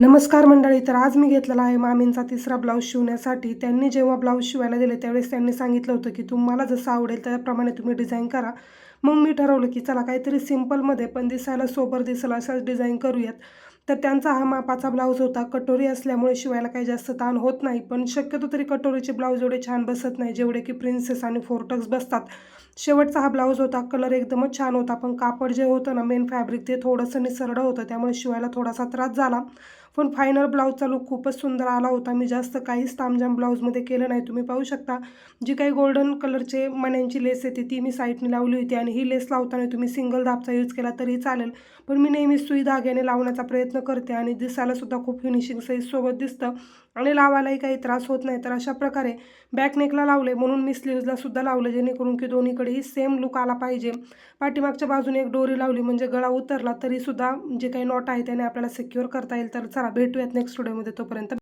नमस्कार मंडळी. तर आज मी घेतलेला आहे मामींचा तिसरा ब्लाऊज शिवण्यासाठी. त्यांनी जेव्हा ब्लाऊज शिवायला दिले त्यावेळेस त्यांनी सांगितलं होतं की तुम्हाला जसं आवडेल त्याप्रमाणे तुम्ही डिझाईन करा. मग मी ठरवलं की चला काहीतरी सिंपलमध्ये पण दिसायला सोबर दिसेल असंच डिझाईन करूयात. तर त्यांचा हा मापाचा ब्लाऊज होता. कटोरी असल्यामुळे शिवायला काही जास्त ताण होत नाही, पण शक्यतो तरी कटोरीचे ब्लाऊज एवढे छान बसत नाही जेवढे की प्रिन्सेस आणि फोरटक्स बसतात. शेवटचा हा ब्लाऊज होता. कलर एकदमच छान होता, पण कापड जे होतं ना, मेन फॅब्रिक ते थोडंसं निसरडं होतं, त्यामुळे शिवायला थोडासा त्रास झाला. पण फायनल ब्लाऊजचा लूक खूपच सुंदर आला होता. मी जास्त काहीच तामझाम ब्लाऊजमध्ये केलं नाही. तुम्ही पाहू शकता जी काही गोल्डन कलरचे मण्यांची लेस येते ती मी साईडने लावली होती, आणि ही लेस लावताना तुम्ही सिंगल धापचा यूज केला तरी चालेल, पण मी नेहमी सुई धाग्याने लावण्याचा प्रयत्न करते आणि दिसायलासुद्धा खूप फिनिशिंग साईजसोबत दिसतं आणि लावायलाही काही त्रास होत नाही. तर अशा प्रकारे बॅक नेकला लावले, म्हणून मी स्लीव्जला सुद्धा लावलं जेणेकरून की दोन्हीकडेही सेम लुक आला पाहिजे. पाठीमागच्या बाजूने एक डोरी लावली म्हणजे गळा उतरला तरीसुद्धा जे काही नॉट आहे त्याने आपल्याला सिक्युअर करता येईल. तर चला भेटूयात नेक्स्ट व्हिडिओमध्ये. तोपर्यंत